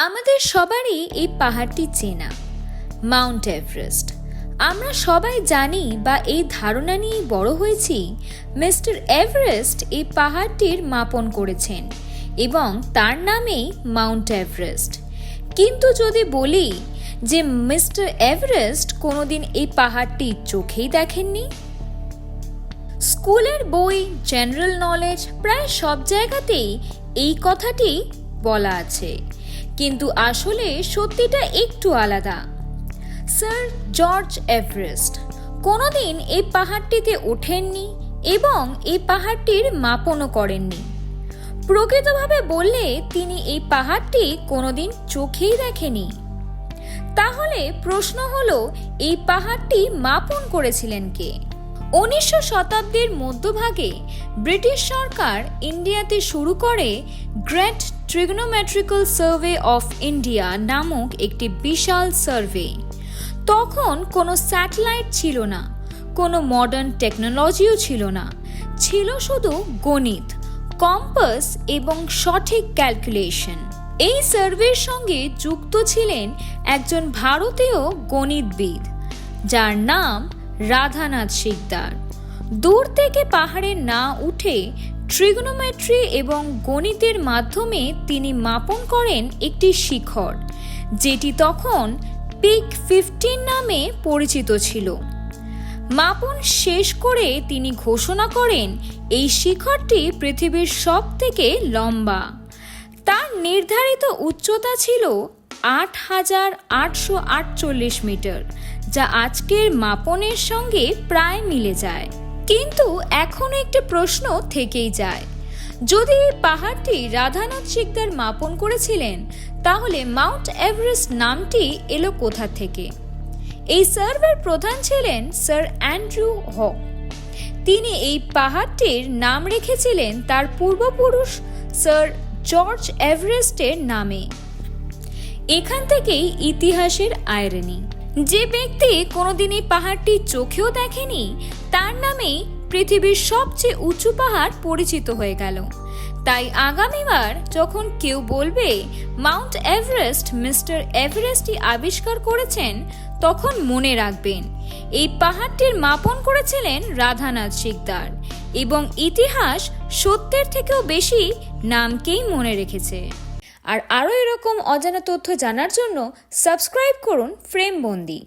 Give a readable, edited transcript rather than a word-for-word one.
আমাদের সবারই এই পাহাড়টি চেনা, মাউন্ট এভারেস্ট। আমরা সবাই জানি বা এই ধারণা নিয়েই বড় হয়েছি মিস্টার এভারেস্ট এই পাহাড়টির মাপন করেছেন এবং তার নামেই মাউন্ট এভারেস্ট। কিন্তু যদি বলি যে মিস্টার এভারেস্ট কোনোদিন এই পাহাড়টি চোখেই দেখেননি, স্কুলের বই, জেনারেল নলেজ প্রায় সব জায়গাতেই এই কথাটি বলা আছে, কিন্তু আসলে সত্যিটা একটু আলাদা। স্যার জর্জ এভারেস্ট কোনোদিন এই পাহাড়টিতে ওঠেননি এবং এই পাহাড়টির মাপনও করেননি। প্রকৃতভাবে বললে তিনি এই পাহাড়টি কোনোদিন চোখেই দেখেনি। তাহলে প্রশ্ন হলো, এই পাহাড়টি মাপন করেছিলেন কে? 1900 শতাব্দীর মধ্যভাগে ব্রিটিশ সরকার ইন্ডিয়াতে শুরু করে গ্রেট ট্রিগনোমেট্রিক্যাল সার্ভে অফ ইন্ডিয়া নামক একটি বিশাল সার্ভে। তখন কোনো স্যাটেলাইট ছিল না, কোনো মডার্ন টেকনোলজিও ছিল না, ছিল শুধু গণিত, কম্পাস এবং সঠিক ক্যালকুলেশন। এই সার্ভের সঙ্গে যুক্ত ছিলেন একজন ভারতীয় গণিতবিদ যার নাম রাধানাথ সিকদার। দূর থেকে পাহাড়ে না উঠে ট্রিগনোমেট্রি এবং গণিতের মাধ্যমে তিনি মাপন করেন একটি শিখর, যেটি তখন পিক 15 নামে পরিচিত ছিল। মাপন শেষ করে তিনি ঘোষণা করেন এই শিখরটি পৃথিবীর সবথেকে লম্বা। তার নির্ধারিত উচ্চতা ছিল 8,848 মিটার, যা আজকের মাপনের সঙ্গে প্রায় মিলে যায়। কিন্তু এখনো একটি প্রশ্ন থেকেই যায়, যদি এই পাহাড়টি রাধানাথ সিকদার মাপন করেছিলেন, তাহলে মাউন্ট এভারেস্ট নামটি এলো কোথা থেকে? এই সার্ভের প্রধান ছিলেন স্যার অ্যান্ড্রু হক। তিনি এই পাহাড়টির নাম রেখেছিলেন তার পূর্বপুরুষ স্যার জর্জ এভারেস্টের নামে। এখান থেকেই ইতিহাসের আয়রনি। যে ব্যক্তি কোনোদিন এই পাহাড়টি চোখেও দেখেনি, তার নামেই পৃথিবীর সবচেয়ে উঁচু পাহাড় পরিচিত হয়ে গেল। তাই আগামীবার যখন কেউ বলবে মাউন্ট এভারেস্ট মিস্টার এভারেস্টই আবিষ্কার করেছেন, তখন মনে রাখবেন এই পাহাড়টির মাপন করেছিলেন রাধানাথ সিকদার, এবং ইতিহাস সত্যের থেকেও বেশি নামকেই মনে রেখেছে। আর আরও এরকম অজানা তথ্য জানার জন্য সাবস্ক্রাইব করুন ফ্রেমবন্দি।